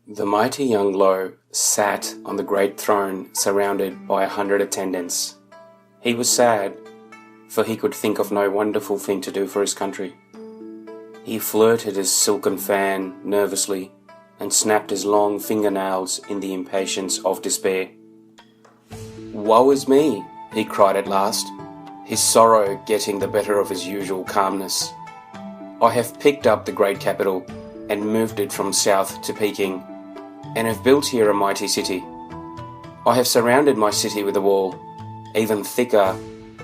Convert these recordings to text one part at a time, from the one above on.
The mighty young Lo sat on the great throne surrounded by 100 attendants. He was sad, for he could think of no wonderful thing to do for his country. He flirted his silken fan nervously and snapped his long fingernails in the impatience of despair. "Woe is me," he cried at last, his sorrow getting the better of his usual calmness. "I have picked up the great capital and moved it from south to Peking, and have built here a mighty city. I have surrounded my city with a wall, even thicker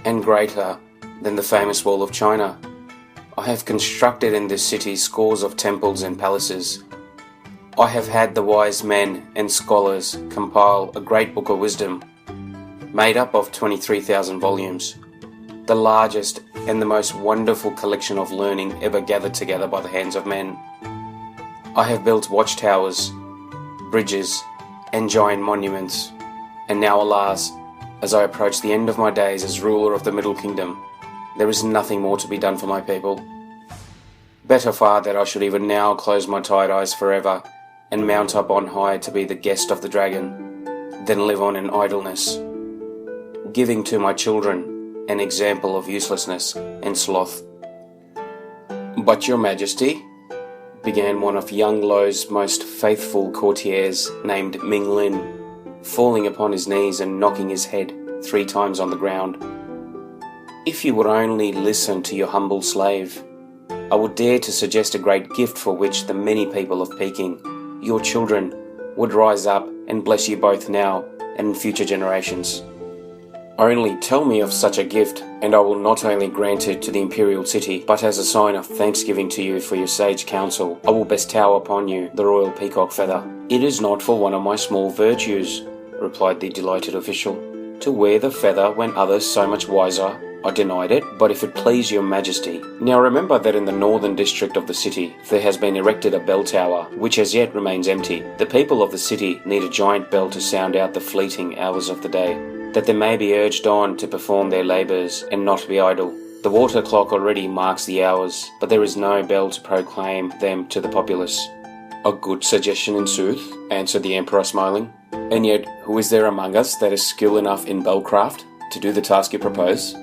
and greater than the famous wall of China. I have constructed in this city scores of temples and palaces. I have had the wise men and scholars compile a great book of wisdom, made up of 23,000 volumes, the largest and the most wonderful collection of learning ever gathered together by the hands of men. I have built watchtowers, bridges, and giant monuments, and now, alas, as I approach the end of my days as ruler of the Middle Kingdom, there is nothing more to be done for my people. Better far that I should even now close my tired eyes forever and mount up on high to be the guest of the dragon, than live on in idleness, giving to my children an example of uselessness and sloth." "But your Majesty," began one of young Lo's most faithful courtiers named Ming Lin, falling upon his knees and knocking his head 3 times on the ground. "If you would only listen to your humble slave, I would dare to suggest a great gift for which the many people of Peking, your children, would rise up and bless you both now and in future generations. Only tell me of such a gift, and I will not only grant it to the imperial city, but as a sign of thanksgiving to you for your sage counsel, I will bestow upon you the royal peacock feather." "It is not for one of my small virtues," replied the delighted official, "to wear the feather when others so much wiser. I denied it, but if it please your Majesty. Now remember that in the northern district of the city there has been erected a bell tower, which as yet remains empty. The people of the city need a giant bell to sound out the fleeting hours of the day, that they may be urged on to perform their labours and not be idle. The water clock already marks the hours, but there is no bell to proclaim them to the populace." "A good suggestion in sooth," answered the Emperor, smiling. "And yet, who is there among us that is skilled enough in bellcraft to do the task you propose?"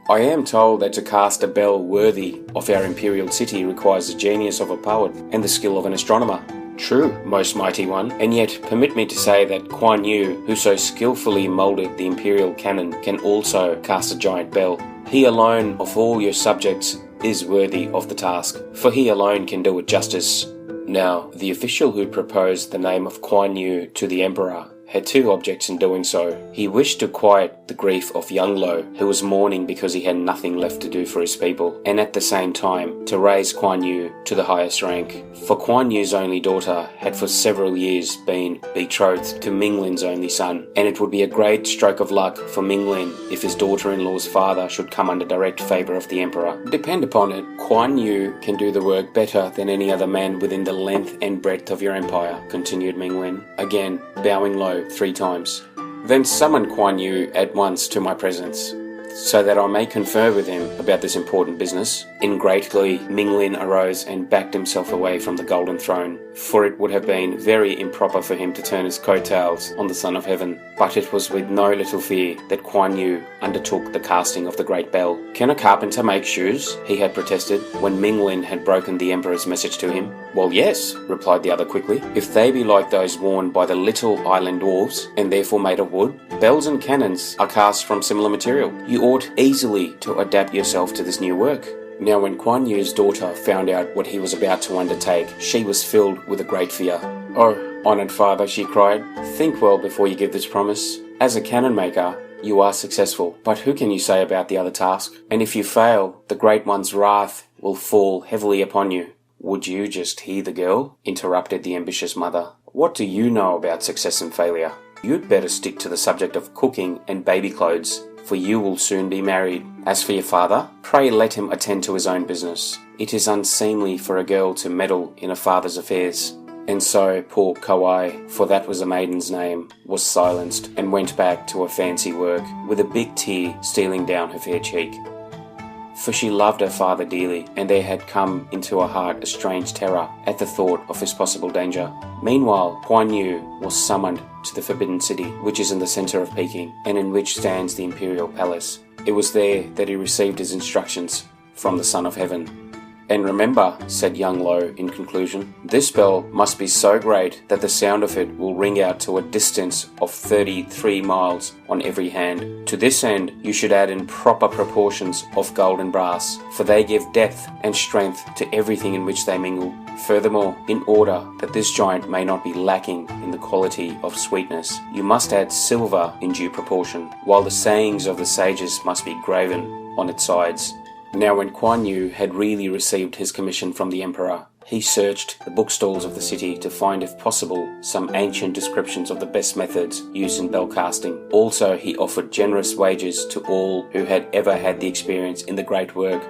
"I am told that to cast a bell worthy of our imperial city requires the genius of a poet and the skill of an astronomer." "True, most mighty one, and yet permit me to say that Kuan Yu, who so skillfully moulded the imperial cannon, can also cast a giant bell. He alone of all your subjects is worthy of the task, for he alone can do it justice." Now, the official who proposed the name of Kuan Yu to the Emperor had 2 objects in doing so. He wished to quiet the grief of young Lo, who was mourning because he had nothing left to do for his people, and at the same time to raise Kuan Yu to the highest rank. For Kuan Yu's only daughter had for several years been betrothed to Ming Lin's only son, and it would be a great stroke of luck for Ming Lin if his daughter-in-law's father should come under direct favour of the Emperor. "Depend upon it, Kuan Yu can do the work better than any other man within the length and breadth of your empire," continued Ming Lin, again bowing low 3 times. "Then summon Kuan Yu at once to my presence, so that I may confer with him about this important business." In great glee, Ming Lin arose and backed himself away from the golden throne, for it would have been very improper for him to turn his coattails on the Son of Heaven. But it was with no little fear that Kuan Yu undertook the casting of the great bell. "Can a carpenter make shoes?" he had protested, when Ming Lin had broken the Emperor's message to him. "Well, yes," replied the other quickly, "if they be like those worn by the little island dwarves, and therefore made of wood. Bells and cannons are cast from similar material. You ought easily to adapt yourself to this new work." Now when Kuan Yu's daughter found out what he was about to undertake, she was filled with a great fear. "Oh, honoured father," she cried, "think well before you give this promise. As a cannon maker, you are successful, but who can you say about the other task? And if you fail, the Great One's wrath will fall heavily upon you." "Would you just hear the girl?" interrupted the ambitious mother. "What do you know about success and failure? You'd better stick to the subject of cooking and baby clothes, for you will soon be married. As for your father, pray let him attend to his own business. It is unseemly for a girl to meddle in a father's affairs." And so poor Kawai, for that was the maiden's name, was silenced and went back to her fancy work, with a big tear stealing down her fair cheek. for she loved her father dearly, and there had come into her heart a strange terror at the thought of his possible danger. Meanwhile, Kuan Yu was summoned to the Forbidden City, which is in the center of Peking, and in which stands the Imperial Palace. It was there that he received his instructions from the Son of Heaven. "And remember," said young Lo in conclusion, "this bell must be so great that the sound of it will ring out to a distance of 33 miles on every hand. To this end you should add in proper proportions of gold and brass, for they give depth and strength to everything in which they mingle. Furthermore, in order that this giant may not be lacking in the quality of sweetness, you must add silver in due proportion, while the sayings of the sages must be graven on its sides." Now when Kuan Yu had really received his commission from the emperor, he searched the bookstalls of the city to find, if possible, some ancient descriptions of the best methods used in bell casting. Also, he offered generous wages to all who had ever had the experience in the great work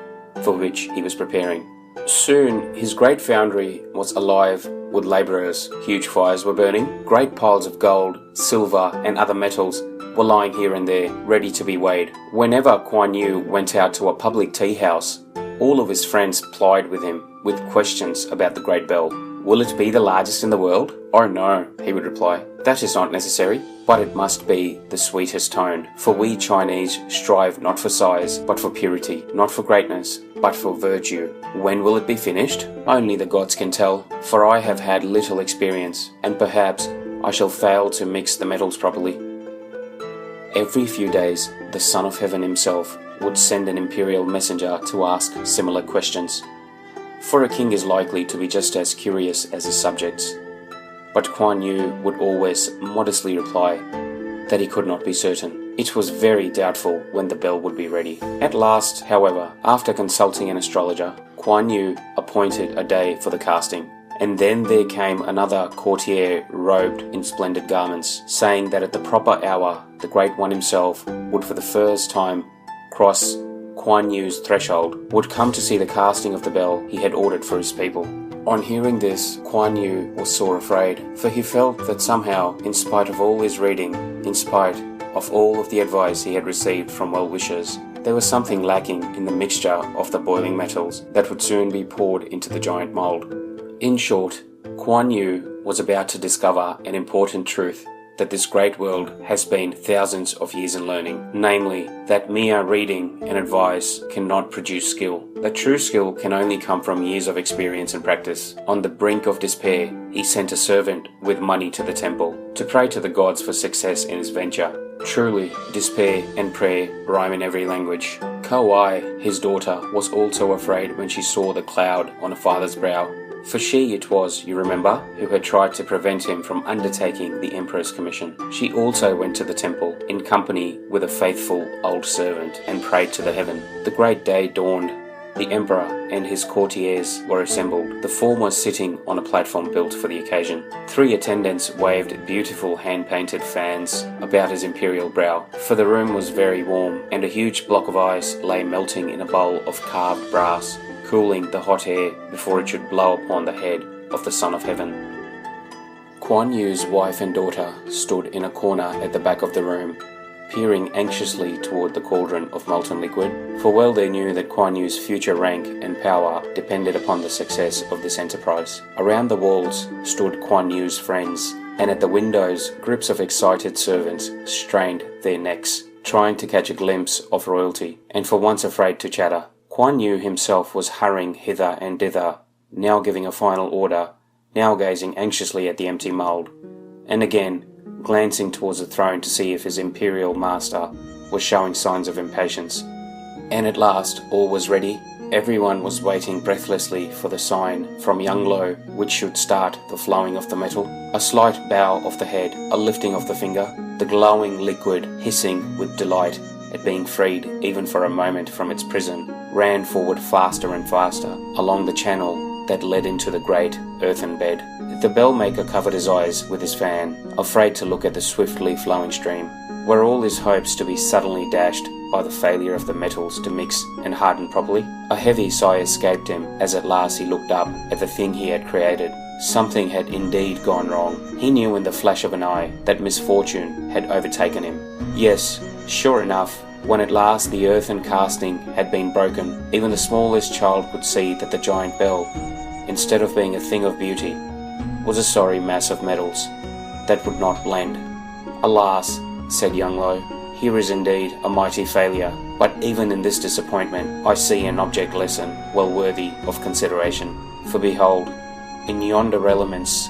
for which he was preparing. Soon, his great foundry was alive with labourers. Huge fires were burning. Great piles of gold, silver, and other metals were lying here and there, ready to be weighed. Whenever Kuan Yu went out to a public tea house, all of his friends plied with him with questions about the great bell. "Will it be the largest in the world?" "Oh no," he would reply, "that is not necessary, but it must be the sweetest toned, for we Chinese strive not for size, but for purity, not for greatness, but for virtue." "When will it be finished?" "Only the gods can tell, for I have had little experience, and perhaps I shall fail to mix the metals properly." Every few days, the Son of Heaven himself would send an imperial messenger to ask similar questions, for a king is likely to be just as curious as his subjects. But Kuan Yu would always modestly reply that he could not be certain. It was very doubtful when the bell would be ready. At last, however, after consulting an astrologer, Kuan Yu appointed a day for the casting. And then there came another courtier robed in splendid garments, saying that at the proper hour the Great One himself would for the first time cross Kuan Yu's threshold, would come to see the casting of the bell he had ordered for his people. On hearing this, Kuan Yu was sore afraid, for he felt that somehow, in spite of all his reading, in spite of all of the advice he had received from well-wishers, there was something lacking in the mixture of the boiling metals that would soon be poured into the giant mould. In short, Kuan Yu was about to discover an important truth that this great world has been thousands of years in learning, namely, that mere reading and advice cannot produce skill. That true skill can only come from years of experience and practice. On the brink of despair, he sent a servant with money to the temple to pray to the gods for success in his venture. Truly, despair and prayer rhyme in every language. Ko-ai, his daughter, was also afraid when she saw the cloud on her father's brow. For she it was, you remember, who had tried to prevent him from undertaking the emperor's commission. She also went to the temple in company with a faithful old servant and prayed to the heaven. The great day dawned. The emperor and his courtiers were assembled, the former sitting on a platform built for the occasion. 3 attendants waved beautiful hand-painted fans about his imperial brow, for the room was very warm, and a huge block of ice lay melting in a bowl of carved brass, cooling the hot air before it should blow upon the head of the Son of Heaven. Kuan Yu's wife and daughter stood in a corner at the back of the room, peering anxiously toward the cauldron of molten liquid, for well they knew that Kuan Yu's future rank and power depended upon the success of this enterprise. Around the walls stood Kuan Yu's friends, and at the windows groups of excited servants strained their necks, trying to catch a glimpse of royalty, and for once afraid to chatter. Kuan Yu himself was hurrying hither and thither, now giving a final order, now gazing anxiously at the empty mould, and again glancing towards the throne to see if his imperial master was showing signs of impatience. And at last all was ready. Everyone was waiting breathlessly for the sign from young Lo which should start the flowing of the metal. A slight bow of the head, a lifting of the finger, the glowing liquid hissing with delight at being freed even for a moment from its prison, ran forward faster and faster along the channel that led into the great earthen bed. The bell-maker covered his eyes with his fan, afraid to look at the swiftly flowing stream. Were all his hopes to be suddenly dashed by the failure of the metals to mix and harden properly? A heavy sigh escaped him as at last he looked up at the thing he had created. Something had indeed gone wrong. He knew in the flash of an eye that misfortune had overtaken him. Yes, sure enough, When at last the earthen casting had been broken, even the smallest child could see that the giant bell, instead of being a thing of beauty, was a sorry mass of metals that would not blend. "Alas," said young Lo, "here is indeed a mighty failure, but even in this disappointment I see an object lesson well worthy of consideration. For behold, in yonder elements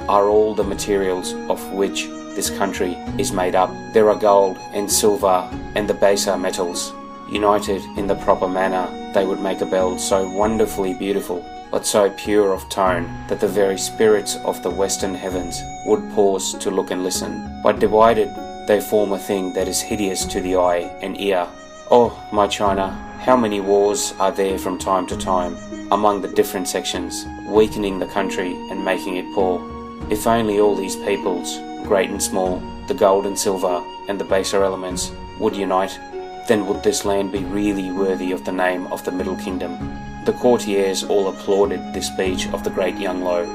are all the materials of which this country is made up. There are gold and silver and the baser metals. United in the proper manner, they would make a bell so wonderfully beautiful, but so pure of tone, that the very spirits of the western heavens would pause to look and listen. But divided, they form a thing that is hideous to the eye and ear. Oh, my China, how many wars are there from time to time among the different sections, weakening the country and making it poor. If only all these peoples, great and small, the gold and silver and the baser elements, would unite, then would this land be really worthy of the name of the Middle Kingdom." The courtiers all applauded this speech of the great young Lo,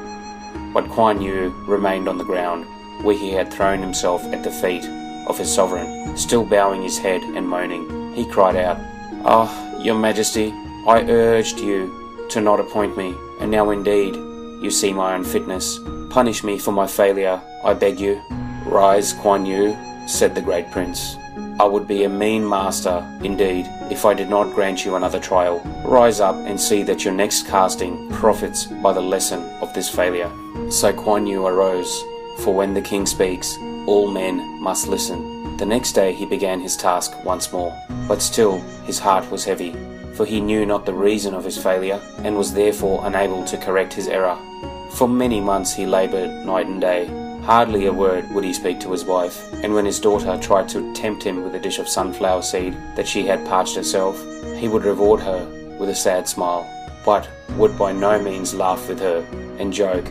but Kuan Yu remained on the ground, where he had thrown himself at the feet of his sovereign, still bowing his head and moaning. He cried out, "Ah, your Majesty, I urged you to not appoint me, and now indeed you see my unfitness. Punish me for my failure, I beg you." "Rise, Kuan Yu," said the great prince. "I would be a mean master, indeed, if I did not grant you another trial. Rise up and see that your next casting profits by the lesson of this failure." So Kuan Yu arose, for when the king speaks, all men must listen. The next day he began his task once more, but still his heart was heavy, for he knew not the reason of his failure, and was therefore unable to correct his error. For many months he laboured night and day. Hardly a word would he speak to his wife, and when his daughter tried to tempt him with a dish of sunflower seed that she had parched herself, he would reward her with a sad smile, but would by no means laugh with her and joke,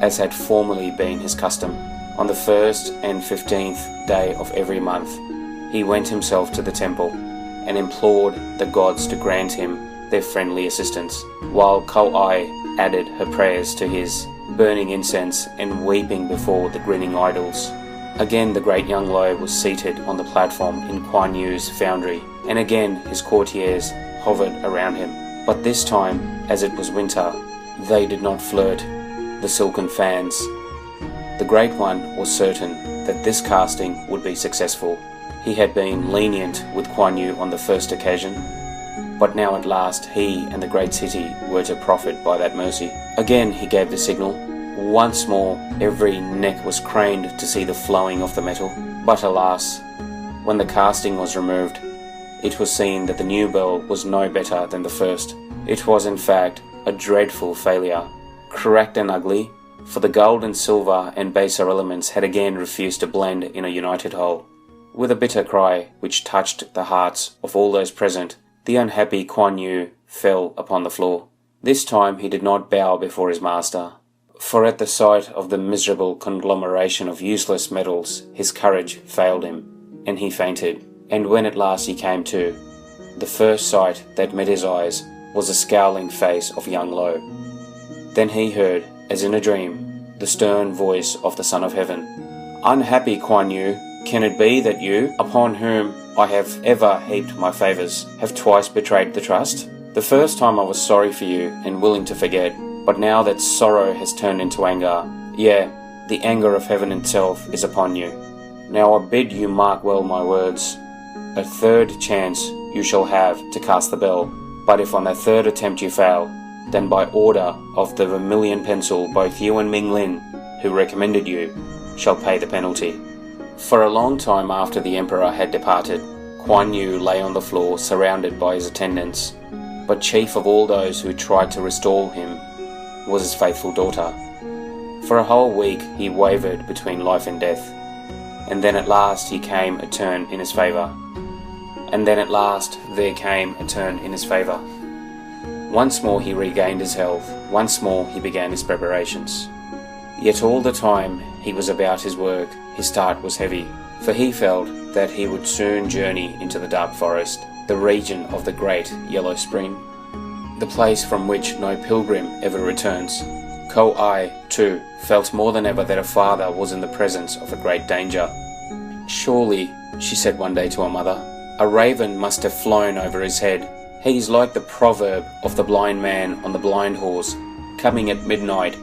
as had formerly been his custom. On the 1st and 15th day of every month, he went himself to the temple and implored the gods to grant him their friendly assistance, while Ko-ai added her prayers to his, burning incense and weeping before the grinning idols. Again the great young Lo was seated on the platform in Kuan Yu's foundry, and again his courtiers hovered around him. But this time, as it was winter, they did not flirt the silken fans. The Great One was certain that this casting would be successful. He had been lenient with Kuan Yu on the first occasion, but now at last he and the great city were to profit by that mercy. Again he gave the signal. Once more every neck was craned to see the flowing of the metal. But alas, when the casting was removed, it was seen that the new bell was no better than the first. It was in fact a dreadful failure, cracked and ugly, for the gold and silver and baser elements had again refused to blend in a united whole. With a bitter cry which touched the hearts of all those present, the unhappy Kuan Yu fell upon the floor. This time he did not bow before his master, for at the sight of the miserable conglomeration of useless metals his courage failed him, and he fainted. And when at last he came to, the first sight that met his eyes was the scowling face of young Lo. Then he heard, as in a dream, the stern voice of the Son of Heaven. "Unhappy Kuan Yu, can it be that you, upon whom I have ever heaped my favours, have twice betrayed the trust? The first time I was sorry for you and willing to forget, but now that sorrow has turned into anger, yea, the anger of heaven itself is upon you. Now I bid you mark well my words. A third chance you shall have to cast the bell, but if on the third attempt you fail, then by order of the vermilion pencil both you and Ming Lin, who recommended you, shall pay the penalty." For a long time after the emperor had departed, Kuan Yu lay on the floor surrounded by his attendants, but chief of all those who tried to restore him was his faithful daughter. For a whole week he wavered between life and death, and then at last he came a turn in his favour. Once more he regained his health, once more he began his preparations. Yet all the time he was about his work, his heart was heavy, for he felt that he would soon journey into the dark forest, the region of the great yellow spring, the place from which no pilgrim ever returns. Ko-ai, too, felt more than ever that a father was in the presence of a great danger. Surely she said one day to her mother. A raven must have flown over his head. He's like the proverb of the blind man on the blind horse, coming at midnight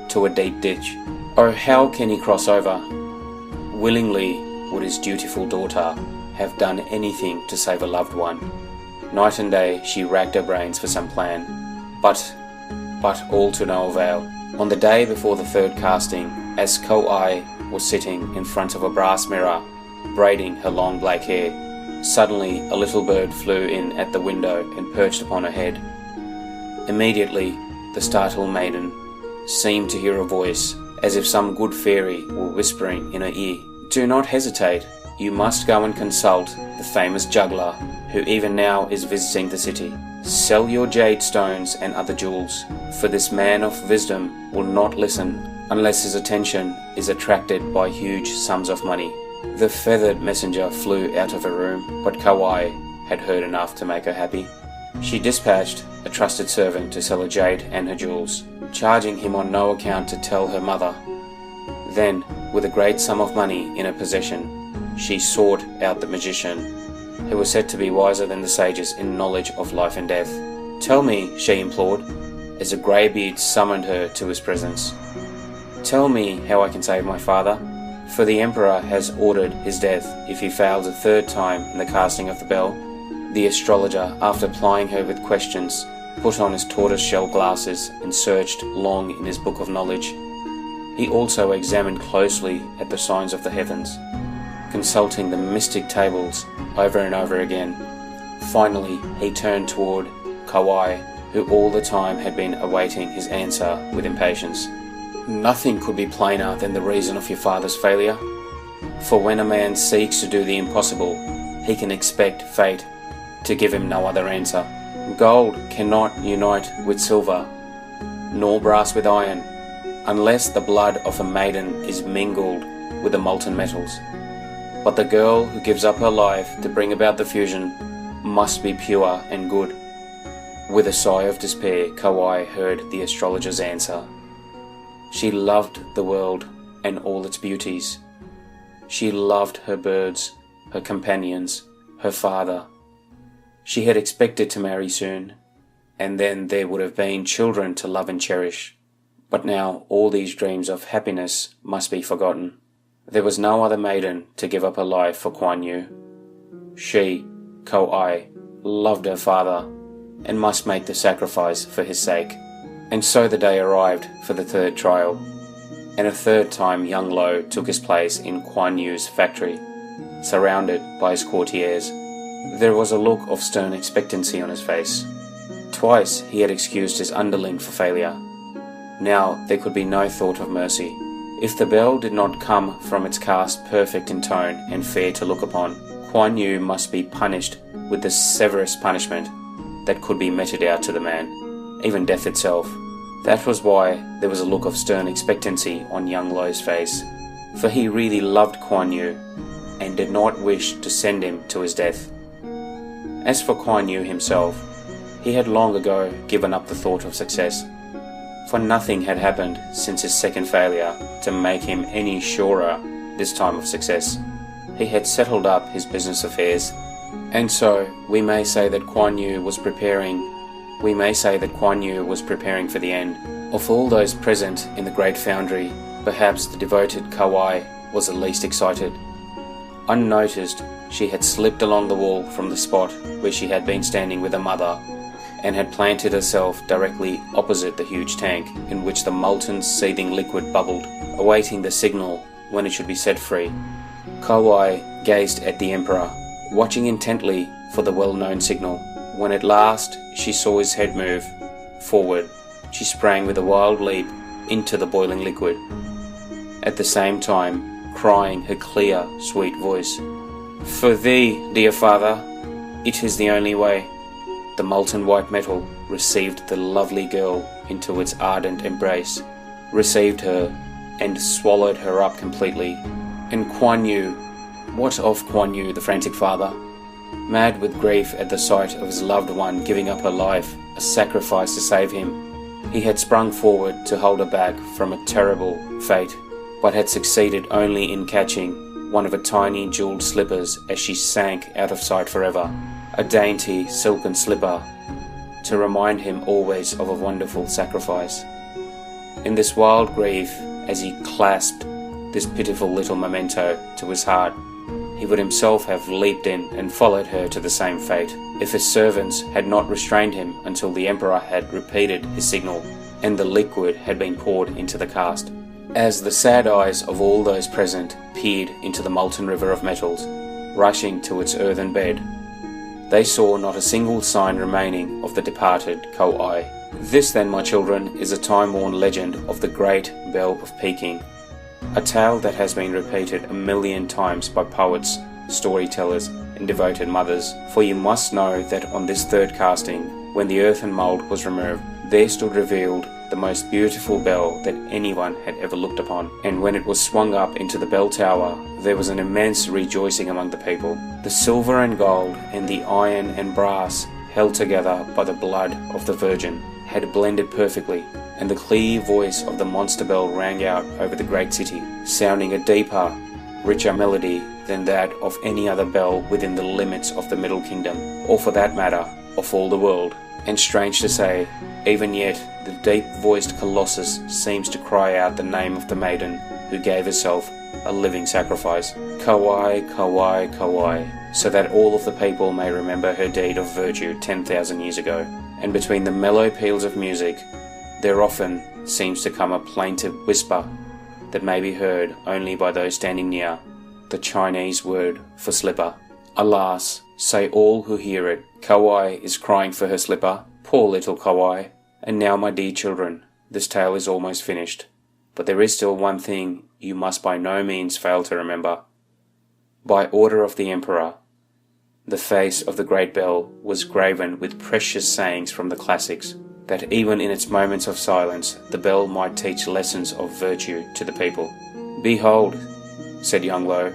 to a deep ditch. Oh, how can he cross over? Willingly would his dutiful daughter have done anything to save a loved one. Night and day she racked her brains for some plan, but all to no avail. On the day before the third casting, as Ko-ai was sitting in front of a brass mirror, braiding her long black hair, suddenly a little bird flew in at the window and perched upon her head. Immediately, the startled maiden seemed to hear a voice, as if some good fairy were whispering in her ear. Do not hesitate. You must go and consult the famous juggler, who even now is visiting the city. Sell your jade stones and other jewels, for this man of wisdom will not listen unless his attention is attracted by huge sums of money. The feathered messenger flew out of her room, but Ko-ai had heard enough to make her happy. She dispatched a trusted servant to sell her jade and her jewels, charging him on no account to tell her mother. Then, with a great sum of money in her possession, she sought out the magician, who was said to be wiser than the sages in knowledge of life and death. Tell me, she implored, as a greybeard summoned her to his presence. Tell me how I can save my father, for the emperor has ordered his death if he fails a third time in the casting of the bell. The astrologer, after plying her with questions, put on his tortoise-shell glasses and searched long in his book of knowledge. He also examined closely at the signs of the heavens, consulting the mystic tables over and over again. Finally, he turned toward Ko-ai, who all the time had been awaiting his answer with impatience. Nothing could be plainer than the reason of your father's failure. For when a man seeks to do the impossible, he can expect fate to give him no other answer. Gold cannot unite with silver, nor brass with iron, unless the blood of a maiden is mingled with the molten metals. But the girl who gives up her life to bring about the fusion must be pure and good. With a sigh of despair, Ko-ai heard the astrologer's answer. She loved the world and all its beauties. She loved her birds, her companions, her father. She had expected to marry soon, and then there would have been children to love and cherish. But now all these dreams of happiness must be forgotten. There was no other maiden to give up her life for Kuan Yu. She, Ko-ai, loved her father and must make the sacrifice for his sake. And so the day arrived for the third trial, and a third time young Lo took his place in Kuan Yu's factory, surrounded by his courtiers. There was a look of stern expectancy on his face. Twice he had excused his underling for failure. Now there could be no thought of mercy. If the bell did not come from its cast perfect in tone and fair to look upon, Kuan Yu must be punished with the severest punishment that could be meted out to the man, even death itself. That was why there was a look of stern expectancy on young Lo's face, for he really loved Kuan Yu and did not wish to send him to his death. As for Kuan Yu himself, he had long ago given up the thought of success, for nothing had happened since his second failure to make him any surer this time of success. He had settled up his business affairs, and so we may say that Kuan Yu was preparing for the end. Of all those present in the great foundry, perhaps the devoted Ko-ai was the least excited. Unnoticed, she had slipped along the wall from the spot where she had been standing with her mother, and had planted herself directly opposite the huge tank in which the molten seething liquid bubbled, awaiting the signal when it should be set free. Ko-ai gazed at the emperor, watching intently for the well-known signal. When at last she saw his head move forward, she sprang with a wild leap into the boiling liquid, at the same time crying her clear, sweet voice, "For thee, dear father, it is the only way." The molten white metal received the lovely girl into its ardent embrace, received her and swallowed her up completely. And Kuan Yu, what of Kuan Yu, the frantic father? Mad with grief at the sight of his loved one giving up her life, a sacrifice to save him, he had sprung forward to hold her back from a terrible fate, but had succeeded only in catching one of her tiny jeweled slippers as she sank out of sight forever, a dainty silken slipper to remind him always of a wonderful sacrifice. In this wild grief, as he clasped this pitiful little memento to his heart, he would himself have leaped in and followed her to the same fate, if his servants had not restrained him until the Emperor had repeated his signal and the liquid had been poured into the cask. As the sad eyes of all those present peered into the molten river of metals, rushing to its earthen bed, they saw not a single sign remaining of the departed Ko-ai. This then, my children, is a time-worn legend of the Great Bell of Peking, a tale that has been repeated 1,000,000 times by poets, storytellers, and devoted mothers. For you must know that on this third casting, when the earthen mould was removed, there stood revealed the most beautiful bell that anyone had ever looked upon. And when it was swung up into the bell tower, there was an immense rejoicing among the people. The silver and gold and the iron and brass, held together by the blood of the Virgin, had blended perfectly, and the clear voice of the monster bell rang out over the great city, sounding a deeper, richer melody than that of any other bell within the limits of the Middle Kingdom, or for that matter, of all the world. And strange to say, even yet, the deep-voiced Colossus seems to cry out the name of the maiden who gave herself a living sacrifice, Ko-ai, Ko-ai, Ko-ai, so that all of the people may remember her deed of virtue 10,000 years ago. And between the mellow peals of music, there often seems to come a plaintive whisper that may be heard only by those standing near, the Chinese word for slipper. Alas, say all who hear it, Ko-ai is crying for her slipper, poor little Ko-ai. And now, my dear children, this tale is almost finished, but there is still one thing you must by no means fail to remember. By order of the Emperor, the face of the great bell was graven with precious sayings from the classics, that even in its moments of silence, the bell might teach lessons of virtue to the people. Behold, said young Lo,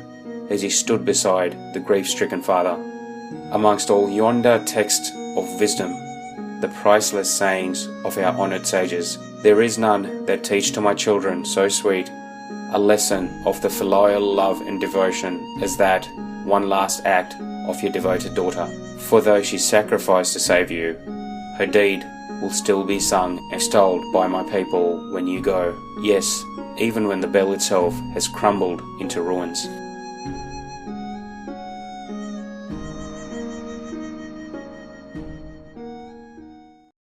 as he stood beside the grief-stricken father, amongst all yonder texts of wisdom, the priceless sayings of our honoured sages, there is none that teach to my children so sweet a lesson of the filial love and devotion as that one last act of your devoted daughter. For though she sacrificed to save you, her deed will still be sung and extolled by my people when you go, yes, even when the bell itself has crumbled into ruins.